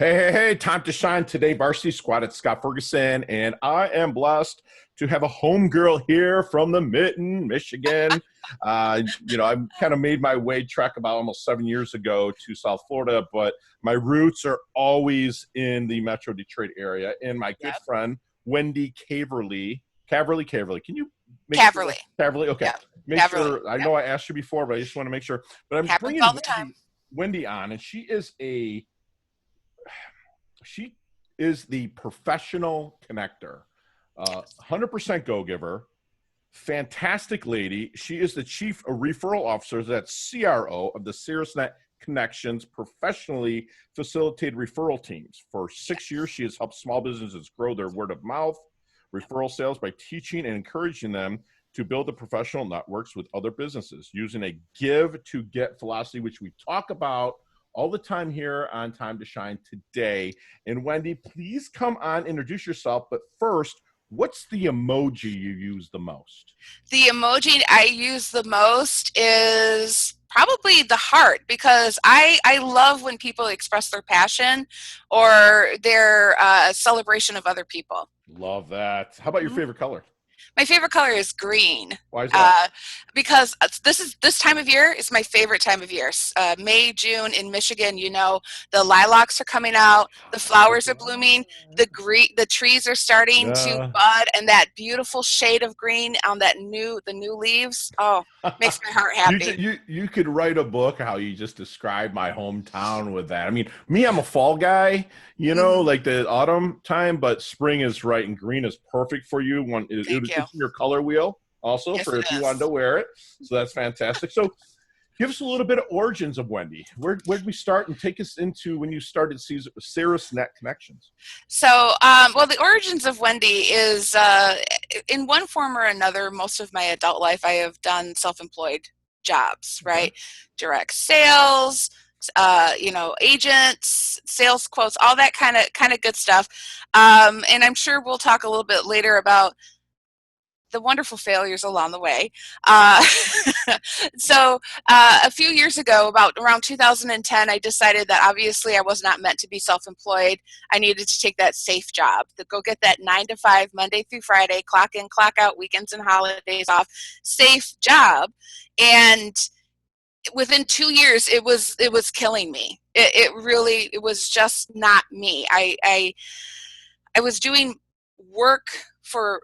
Hey, time to shine today. Varsity Squad at Scott Ferguson, and I am blessed to have a homegirl here from the Mitten, Michigan. I've kind of made my way trek about almost 7 years ago to South Florida, but my roots are always in the Metro Detroit area. And my good Yep. friend, Wendy Caverly. Can you make sure Caverly. that's Caverly? Okay. Yep. Make Caverly. sure, I Yep. know I asked you before, but I just want to make sure. But I'm Happens bringing all the time. Wendy on, and she is the professional connector, 100% go-giver, fantastic lady. She is the chief referral officer, that's CRO, of the caerusnet Connections professionally facilitated referral teams. For 6 years, she has helped small businesses grow their word of mouth referral sales by teaching and encouraging them to build the professional networks with other businesses using a give to get philosophy, which we talk about all the time here on Time to Shine today. And Wendy, please come on, introduce yourself. But first, what's the emoji you use the most? The emoji I use the most is probably the heart, because I love when people express their passion or their celebration of other people. Love that. How about your Mhm. favorite color? My favorite color is green. Why is that? Uh, because this time of year is my favorite time of year. May, June in Michigan, the lilacs are coming out, the flowers are blooming, the trees are starting to Yeah. bud, and that beautiful shade of green on the new leaves. Oh, makes my heart You, happy. you could write a book how you just describe my hometown with that. I mean, me, I'm a fall guy, Hmm. like the autumn time, but spring is right and green is perfect for you. Thank you. It's in your color wheel also Yes, for it if you wanted to is. wear it. So that's fantastic. So give us a little bit of origins of Wendy. Where'd we start, and take us into when you started caerusnet Connections? So, well, the origins of Wendy is in one form or another. Most of my adult life, I have done self-employed jobs, Okay. right? Direct sales, agents, sales quotes, all that kind of good stuff. And I'm sure we'll talk a little bit later about the wonderful failures along the way. Uh, a few years ago, about around 2010, I decided that obviously I was not meant to be self-employed. I needed to take that safe job, to go get that 9 to 5, Monday through Friday, clock in, clock out, weekends and holidays off, safe job. And within 2 years, it was killing me. It was just not me. I was doing work for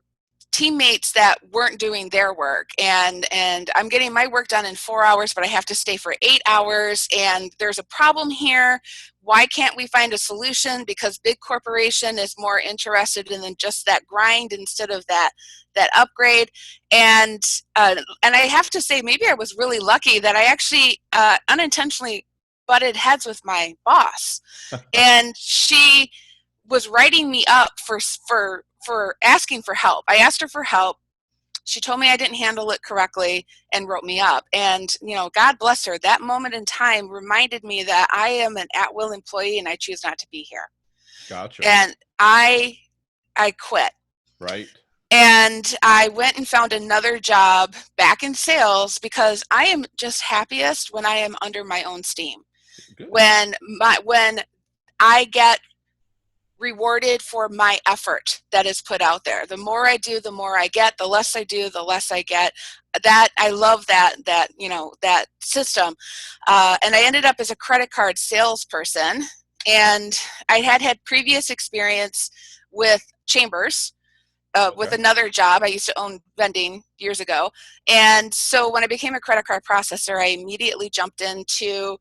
teammates that weren't doing their work, and I'm getting my work done in 4 hours, but I have to stay for 8 hours, and there's a problem here. Why can't we find a solution? Because big corporation is more interested in than just that grind instead of that upgrade. And I have to say, maybe I was really lucky that I actually unintentionally butted heads with my boss, and she was writing me up for asking for help. I asked her for help. She told me I didn't handle it correctly and wrote me up. And God bless her. That moment in time reminded me that I am an at-will employee and I choose not to be here. Gotcha. And I quit. Right. And I went and found another job back in sales, because I am just happiest when I am under my own steam. Good. When I get rewarded for my effort that is put out there. The more I do, the more I get. The less I do, the less I get. That I love that system. And I ended up as a credit card salesperson, and I had previous experience with chambers. With Okay. another job, I used to own vending years ago. And so when I became a credit card processor, I immediately jumped into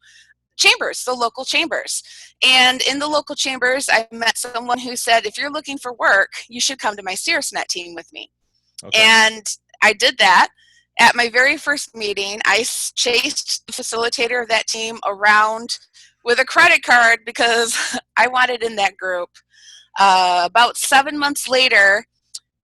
chambers, the local chambers. And in the local chambers, I met someone who said, if you're looking for work, you should come to my caerusnet team with me. Okay. And I did that. At my very first meeting, I chased the facilitator of that team around with a credit card because I wanted in that group. About 7 months later,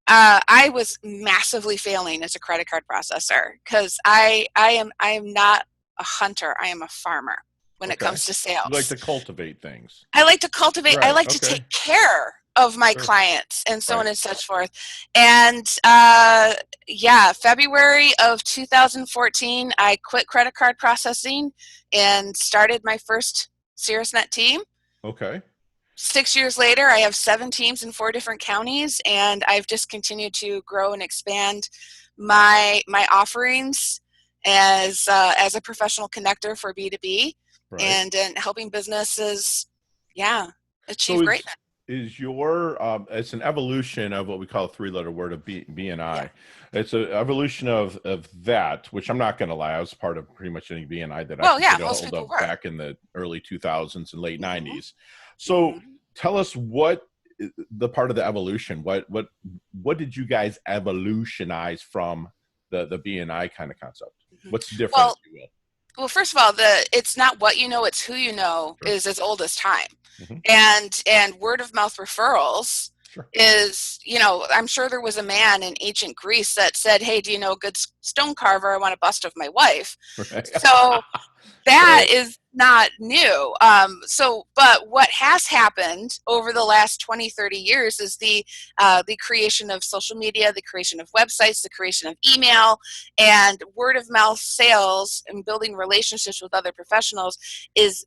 I was massively failing as a credit card processor, because I am not a hunter. I am a farmer when it Okay. comes to You like sales. to cultivate things. I like to cultivate. I Right. like to Okay. take care of my Sure. clients and so Right. on and such forth. And yeah, February of 2014, I quit credit card processing and started my first caerusnet team. Okay. 6 years later, I have 7 teams in 4 different counties, and I've just continued to grow and expand my offerings as a professional connector for B2B, Right. and helping businesses, achieve So greatness. is your it's an evolution of what we call a 3-letter word of B and Yeah. I. It's an evolution of that, which I'm not going to lie, I was part of pretty much any B and I that I Well, could yeah, get a most hold people of were. back in the early 2000s and late Hmm. 90s. So tell us what the part of the evolution. What did you guys evolutionize from the B and I kind of concept? Hmm. What's different, Well, if you will? first of all, it's not what you know, it's who you know Sure. is as old as time. Hmm. And word of mouth referrals Sure. is, I'm sure there was a man in ancient Greece that said, hey, do you know a good stone carver? I want a bust of my wife. Right. So that Right. is not new. But what has happened over the last 20, 30 years is the creation of social media, the creation of websites, the creation of email, and word of mouth sales and building relationships with other professionals is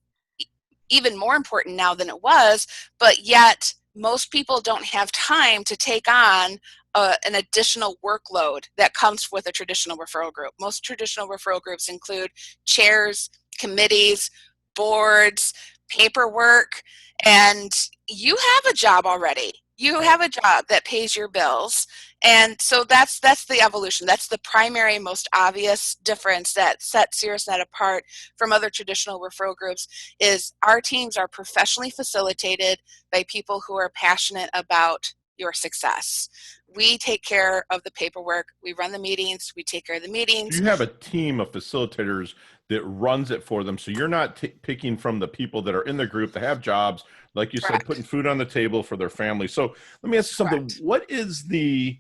even more important now than it was, but yet most people don't have time to take on an additional workload that comes with a traditional referral group. Most traditional referral groups include chairs, committees, boards, paperwork, and you have a job already. You Right. have a job that pays your bills. And so that's the evolution. That's the primary, most obvious difference that sets caerusnet apart from other traditional referral groups is our teams are professionally facilitated by people who are passionate about your success. We take care of the paperwork, we run the meetings, we take care of the So meetings. you have a team of facilitators that runs it for them. So you're not picking from the people that are in the group that have jobs, like you said, putting Correct. food on the table for their family. So let me ask you something. Correct. What is the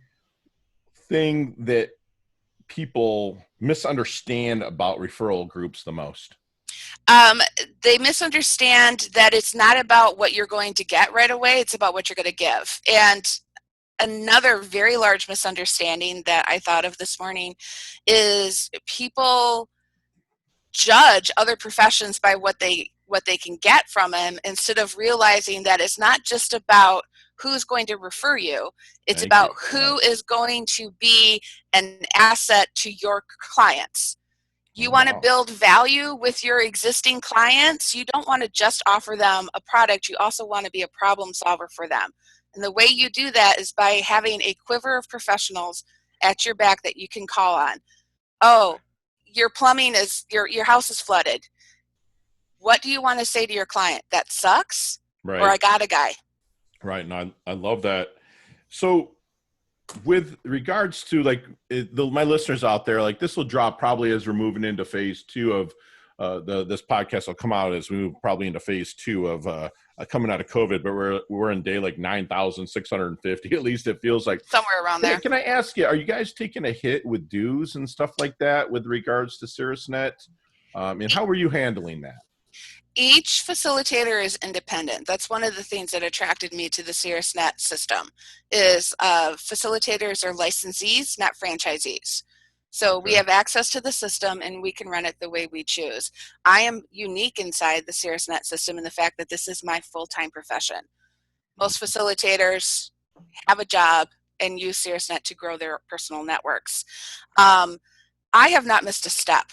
thing that people misunderstand about referral groups the most? Um, they misunderstand that it's not about what you're going to get right away, it's about what you're going to give. And another very large misunderstanding that I thought of this morning is people judge other professions by what they can get from them instead of realizing that it's not just about who's going to refer you, it's Thank about you. who Yes. is going to be an asset to your clients. You Oh, want to wow. build value with your existing clients. You don't want to just offer them a product, you also want to be a problem solver for them. And the way you do that is by having a quiver of professionals at your back that you can call on. Oh, your plumbing is your house is flooded. What do you want to say to your client? That sucks? Or Right. I got a guy. Right. And I love that. So with regards to like my listeners out there, like this will drop probably as we're moving into phase 2 of this podcast will come out as we move probably into phase 2 of coming out of COVID, but we're in day like 9,650. At least it feels like. Somewhere around there. Can I ask you, are you guys taking a hit with dues and stuff like that with regards to caerusnet? And how were you handling that? Each facilitator is independent. That's one of the things that attracted me to the caerusnet system is facilitators are licensees, not franchisees. So we Okay. have access to the system and we can run it the way we choose. I am unique inside the caerusnet system in the fact that this is my full-time profession. Most facilitators have a job and use caerusnet to grow their personal networks. I have not missed a step.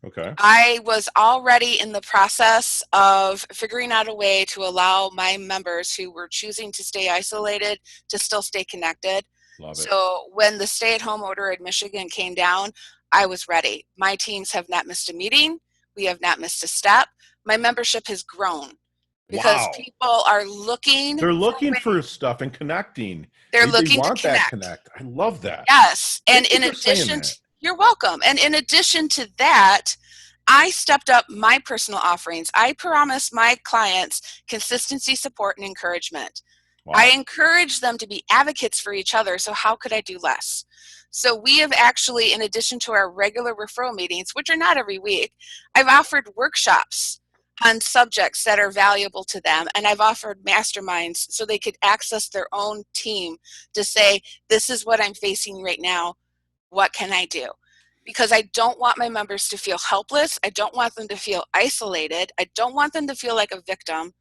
Okay. I was already in the process of figuring out a way to allow my members who were choosing to stay isolated to still stay connected. Love it. So when the stay-at-home order in Michigan came down, I was ready. My teams have not missed a meeting. We have not missed a step. My membership has grown because Wow. people are looking They're for looking ways. for stuff and connecting. They're They looking to want that connect. connect. I love that. Yes. And Thank you in for saying addition that. to, you're welcome. And in addition to that, I stepped up my personal offerings. I promise my clients consistency, support, and encouragement. I Wow. encourage them to be advocates for each other. So how could I do less? So we have actually, in addition to our regular referral meetings, which are not every week, I've offered workshops on subjects that are valuable to them. And I've offered masterminds so they could access their own team to say, this is what I'm facing right now. What can I do? because I don't want my members to feel helpless. I don't want them to feel isolated. I don't want them to feel like a victim.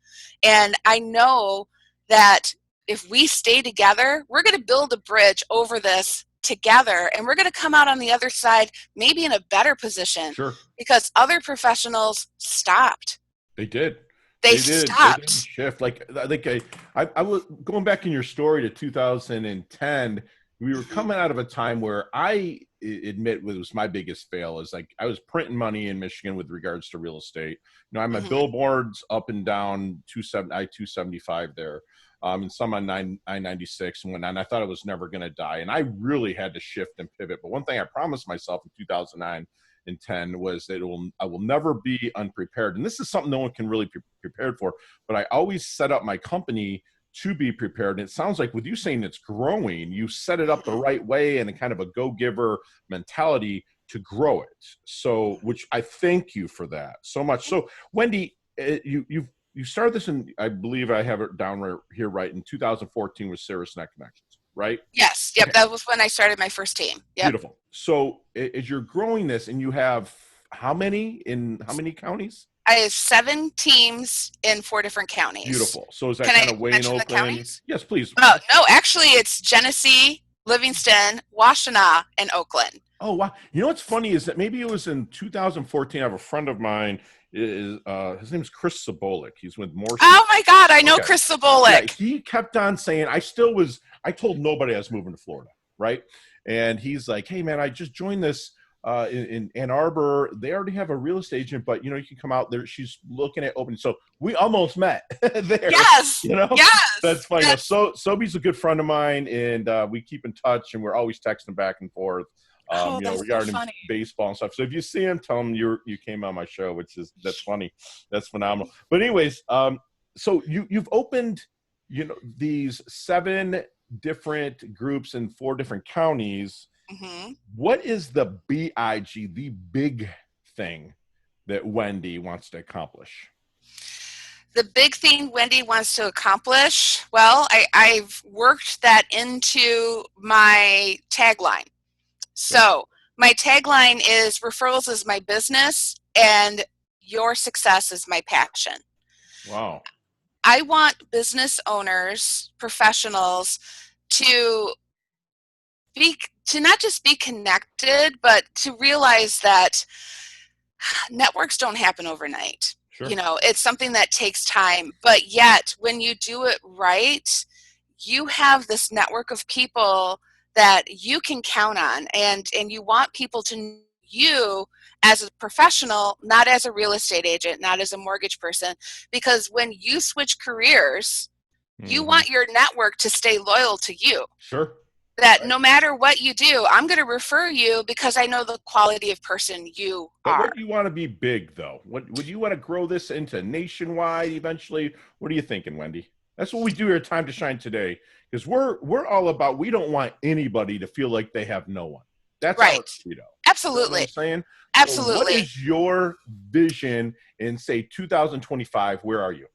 And I know that if we stay together, we're going to build a bridge over this together, and we're going to come out on the other side maybe in a better position, Sure. because other professionals stopped. They did. They They did stopped. shift. I was going back in your story to 2010. We were coming out of a time where I admit was my biggest fail is like I was printing money in Michigan with regards to real estate. You know, I'm at billboards up and down I-275 there, and some on I-96 and whatnot. And I thought I was never going to die, and I really had to shift and pivot. But one thing I promised myself in 2009 and 10 was that I will never be unprepared. And this is something no one can really be prepared for, but I always set up my company to be prepared. And it sounds like with you saying it's growing, you set it up the right way and a kind of a go-giver mentality to grow it. So, which I thank you for that so much. So Wendy, you started this in, I believe I have it down right here, right, in 2014 with caerusnet Connections, right? Yes. Yep. That was when I started my first team. Yep. Beautiful. So as you're growing this, and you have how many counties? I have 7 teams in 4 different counties. Beautiful. So is that Can kind I of Wayne, mention the Oakland? counties? Yes, please. Oh, no, actually it's Genesee, Livingston, Washtenaw, and Oakland. Oh, wow. You know what's funny is that maybe it was in 2014. I have a friend of mine. His name's Chris Sobolik. He's with Morse. Oh my God, I know Chris Sobolik. Yeah, he kept on saying, I told nobody I was moving to Florida, right? And he's like, hey man, I just joined this in Ann Arbor. They already have a real estate agent, but you know, you can come out there. She's looking at opening. So we almost met there. Yes. You know? Yes. That's funny. Yes. So Sobe's a good friend of mine, and we keep in touch, and we're always texting back and forth. You know, regarding baseball and stuff. So if you see him, tell him you came on my show, that's funny. That's phenomenal. But anyways, so you've opened, you know, these 7 different groups in 4 different counties. Mm-hmm. What is the the big thing that Wendy wants to accomplish? The big thing Wendy wants to accomplish, well, I've worked that into my tagline. So my tagline is referrals is my business and your success is my passion. Wow. I want business owners, professionals to not just be connected, but to realize that networks don't happen overnight. Sure. You know, it's something that takes time, but yet when you do it right, you have this network of people that you can count on, and you want people to know you as a professional, not as a real estate agent, not as a mortgage person, because when you switch careers, you want your network to stay loyal to you. Sure. That no matter what you do, I'm going to refer you because I know the quality of person you are. But what do you want to be big, though? Would you want to grow this into nationwide eventually? What are you thinking, Wendy? That's what we do here at Time to Shine today, because we're all about, we don't want anybody to feel like they have no one. That's right. Our credo. Absolutely. You know what I'm saying? Absolutely. So what is your vision in, say, 2025? Where are you?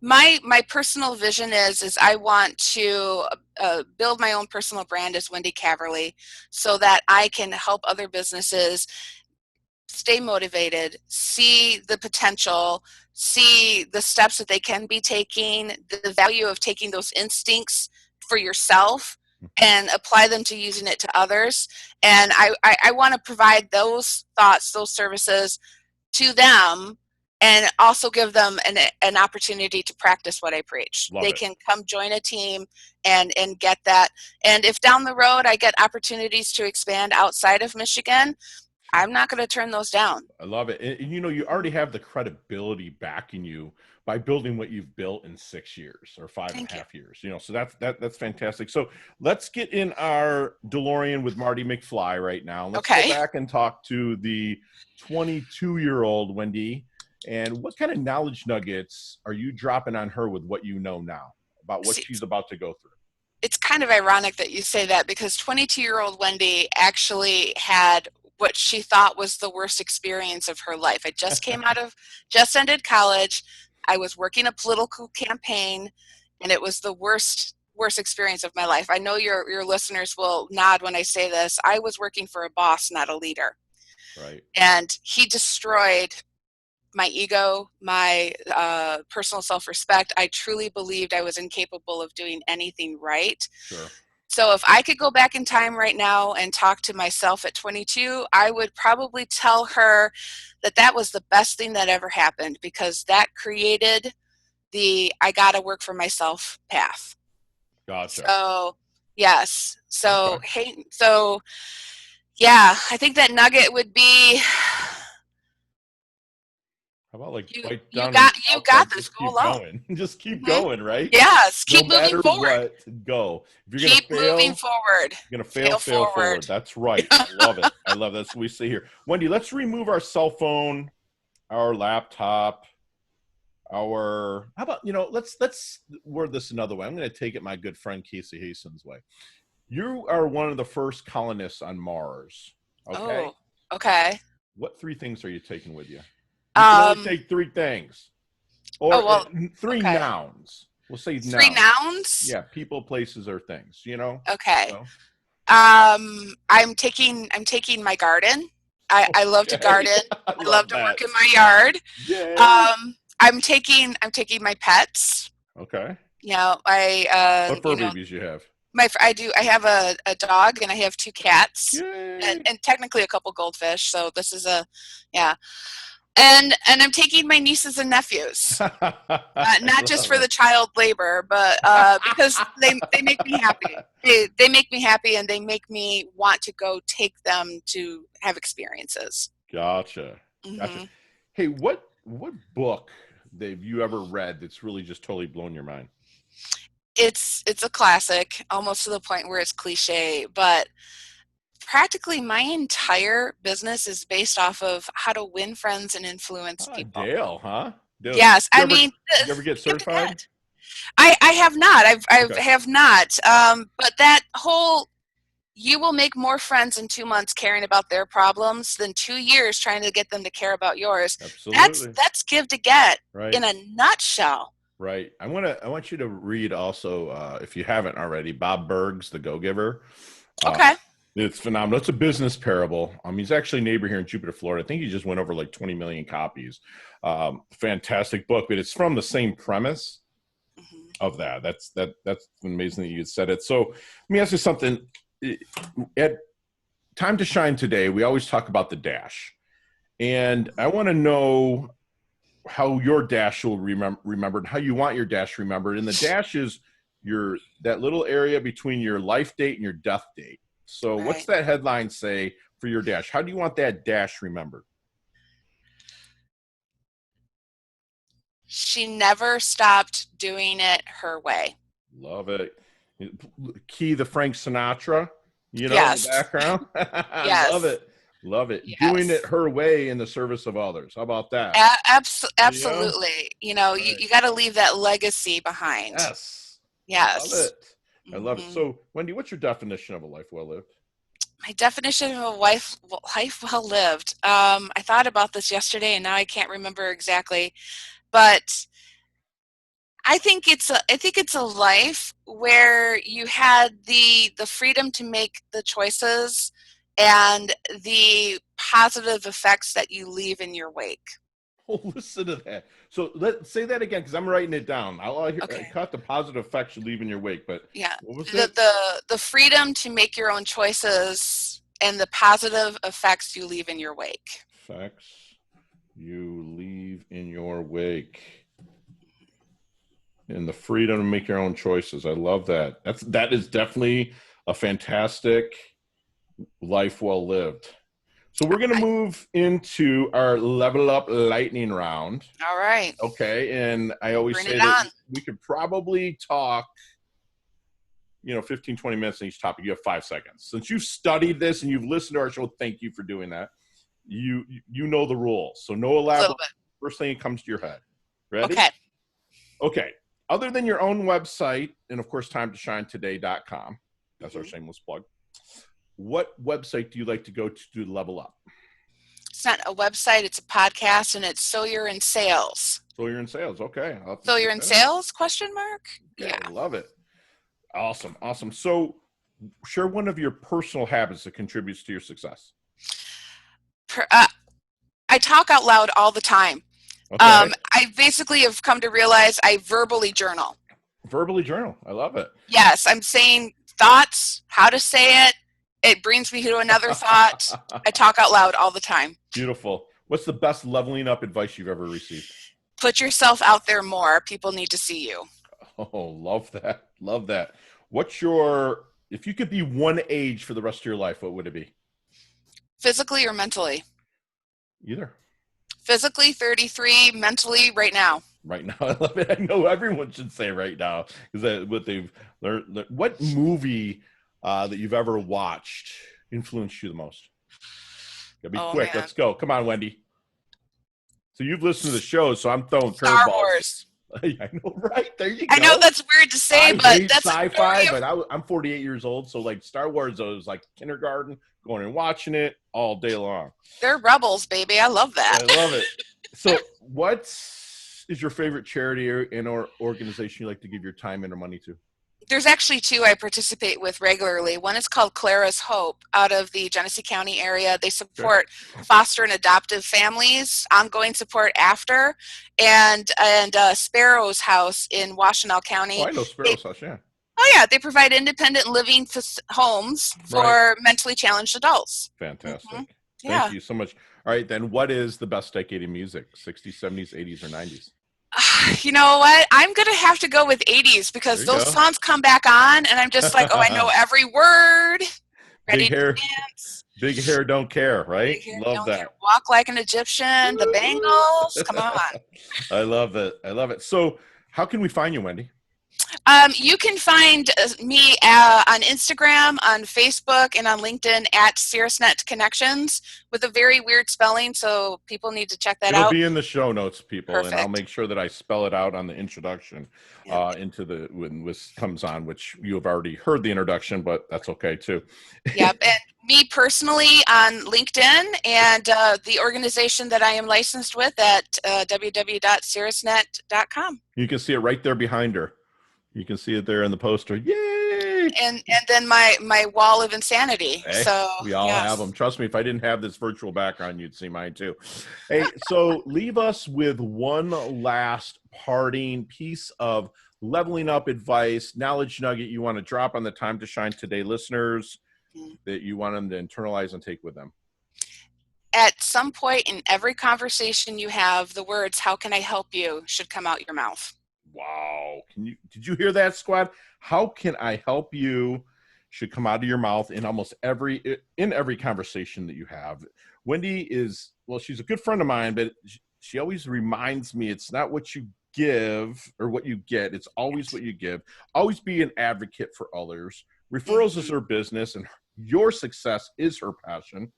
My personal vision is I want to build my own personal brand as Wendy Caverly, so that I can help other businesses stay motivated, see the potential, see the steps that they can be taking, the value of taking those instincts for yourself and apply them to using it to others. And I want to provide those thoughts, those services to them, and also give them an opportunity to practice what I preach. They can come join a team and get that. And if down the road I get opportunities to expand outside of Michigan, I'm not going to turn those down. I love it. And you know, you already have the credibility backing you by building what you've built in 6 years or 5.5 years. You know, so that's fantastic. So let's get in our DeLorean with Marty McFly right now. Let's go back and talk to the 22-year-old Wendy. And what kind of knowledge nuggets are you dropping on her with what you know now about what she's about to go through? It's kind of ironic that you say that, because 22-year-old Wendy actually had what she thought was the worst experience of her life. I just just ended college. I was working a political campaign, and it was the worst experience of my life. I know your listeners will nod when I say this. I was working for a boss, not a leader. Right. And he destroyed my ego, my personal self-respect. I truly believed I was incapable of doing anything right. Sure. So if I could go back in time right now and talk to myself at 22, I would probably tell her that that was the best thing that ever happened, because that created the I gotta work for myself path. Gotcha. So yes. So Okay. hey, so yeah, I think that nugget would be How about like you bite you down on got your you belt got and this. just Go keep alone. going. Just keep Hmm. going, right? Yes, No keep moving matter forward. what, go. If you're gonna Keep moving fail, forward. you're gonna fail, Fail fail forward. forward. That's right. I love it. I love that's what we say here. Wendy, let's remove our cell phone, our laptop, our how about let's word this another way. I'm gonna take it my good friend Casey Hastings' way. You are one of the first colonists on Mars. Okay. Oh, okay. What three things are you taking with you? You can only Um. take three things, or Oh well. three Okay. nouns. We'll say 3 nouns. nouns. Yeah, people, places, or things. Okay. So I'm taking my garden. I love to okay, garden. I I love love to that. work in my yard. Yay. I'm taking my pets. Okay. You know, What fur babies you have? I have a dog and I have 2 cats Yay. and technically a couple goldfish. So this is yeah. And I'm taking my nieces and nephews. I Not just love for the it. child labor, but because they make me happy. They make me happy, and they make me want to go take them to have experiences. Gotcha. Gotcha. Hmm. Hey, what book have you ever read that's really just totally blown your mind? It's a classic, almost to the point where it's cliche, but practically my entire business is based off of how to win friends and influence Ah, people. Dale, huh? Dale, Yes, I you ever mean, you ever get skip certified? ahead. I have not. I Okay. have not. But that whole you will make more friends in 2 months caring about their problems than 2 years trying to get them to care about yours. Absolutely. That's give to get in Right. a nutshell. Right. I want you to read also, if you haven't already, Bob Berg's The Go-Giver. Uh, Okay. it's phenomenal. It's a business parable. He's actually a neighbor here in Jupiter, Florida. I think he just went over like 20 million copies. Fantastic book, but it's from the same premise Hmm. of that. That's amazing that you said it. So let me ask you something. At Time to Shine today, we always talk about the dash. And I want to know how your dash will remembered, how you want your dash remembered. And the dash is that little area between your life date and your death date. So what's Right. that headline say for your dash? How do you want that dash remembered? She never stopped doing it her way. Love it. Key the Frank Sinatra, in the Yes. background. I love Yes. it. Love it. Doing it Yes. her way in the service of others. How about that? Absolutely. Right. You got to leave that legacy behind. Yes. I love Yes. it. I love it. Hmm. So, Wendy, what's your definition of a life well lived? My definition of a life well lived. I thought about this yesterday, and now I can't remember exactly. But I think it's a life where you had the freedom to make the choices and the positive effects that you leave in your wake. Oh, listen to that. So let's say that again because I'm writing it down. I Okay. caught the positive effects you leave in your wake, but Yeah. what was The it? the freedom to make your own choices and the positive effects you leave in your wake. Effects you leave in your wake. And the freedom to make your own choices. I love that. That is definitely a fantastic life well lived. So we're going to I, move into our level up lightning round. all right. Okay. And I always Bring say it that on. we could probably talk, 15, 20 minutes on each topic. You have 5 seconds. Since you've studied this and you've listened to our show, thank you for doing that. You know the rules. So no A little elaborate. bit. First thing that comes to your head. Ready? Okay. Okay. Other than your own website and, of course, timetoshinetoday.com, that's our Hmm. shameless plug. What website do you like to go to level up? It's not a website, it's a podcast, and it's So You're in Sales. So you're in sales. Okay. I'll have to So check you're in that out. sales? Question mark? Okay. Yeah. Love it. Awesome. Awesome. So share one of your personal habits that contributes to your success. I talk out loud all the time. Okay. I basically have come to realize I verbally journal. Verbally journal. I love it. Yes, I'm saying thoughts, how to say it. It brings me to another thought. I talk out loud all the time. Beautiful. What's the best leveling up advice you've ever received? Put yourself out there more. People need to see you. Oh, love that. Love that. If you could be one age for the rest of your life, what would it be? Physically or mentally? Either. Physically, 33. Mentally, right now. Right now. I love it. I know everyone should say right now because what they've learned. What movie that you've ever watched influenced you the most? Gotta be quick. Man. Let's go. Come on, Wendy. So you've listened to the show, so I'm throwing Star curveballs. Wars. I know, right? There you go. I know that's weird to say, I but hate that's sci-fi. But I'm 48 years old, so like Star Wars, I was like kindergarten, going and watching it all day long. They're rebels, baby. I love that. I love it. So, what is your favorite charity or organization you like to give your time and or money to? There's actually two I participate with regularly. One is called Clara's Hope out of the Genesee County area. They support foster and adoptive families, ongoing support after, and Sparrow's House in Washtenaw County. Oh, I know Sparrow's House, yeah. Oh, yeah. They provide independent living homes for mentally challenged adults. Fantastic. Mm-hmm. Thank you so much. All right, then what is the best decade in music? 60s, 70s, 80s, or 90s? You know what? I'm going to have to go with 80s because those songs come back on and I'm just like, oh, I know every word. Ready to dance. Big hair, don't care, right? Love that. Care. Walk like an Egyptian, the Bangles. Come on. I love it. I love it. So how can we find you, Wendy? You can find me on Instagram, on Facebook, and on LinkedIn at caerusnet Connections with a very weird spelling, so people need to check that out. It'll be in the show notes, people, Perfect. And I'll make sure that I spell it out on the introduction when this comes on, which you have already heard the introduction, but that's okay too. Yep, and me personally on LinkedIn and the organization that I am licensed with at www.caerusnet.com. You can see it right there behind her. You can see it there in the poster. Yay! And then my wall of insanity. Hey, so we all have them. Trust me, if I didn't have this virtual background, you'd see mine too. Hey, so leave us with one last parting piece of leveling up advice, knowledge nugget you want to drop on the Time to Shine Today listeners that you want them to internalize and take with them. At some point in every conversation you have, the words, "How can I help you?" should come out your mouth. Wow. Did you hear that, squad? How can I help you should come out of your mouth in almost every conversation that you have. Wendy she's a good friend of mine, but she always reminds me it's not what you give or what you get. It's always what you give. Always be an advocate for others. Referrals is her business and your success is her passion.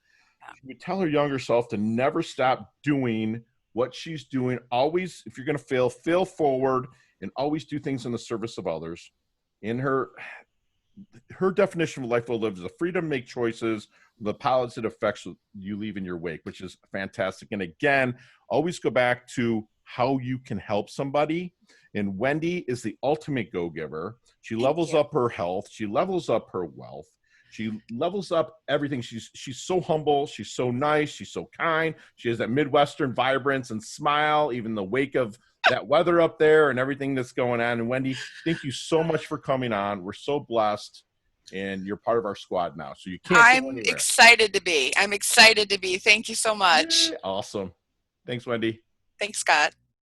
She would tell her younger self to never stop doing what she's doing. Always, if you're going to fail forward and always do things in the service of others. In her definition of life well lived is the freedom to make choices, the positive effects you leave in your wake, which is fantastic. And again, always go back to how you can help somebody. And Wendy is the ultimate go-giver. She levels up her health. She levels up her wealth. She levels up everything. She's so humble. She's so nice. She's so kind. She has that Midwestern vibrance and smile, even in the wake of that weather up there and everything that's going on. And Wendy, thank you so much for coming on. We're so blessed, and you're part of our squad now. So you can't. I'm excited to be. Thank you so much. Yay. Awesome. Thanks, Wendy. Thanks, Scott.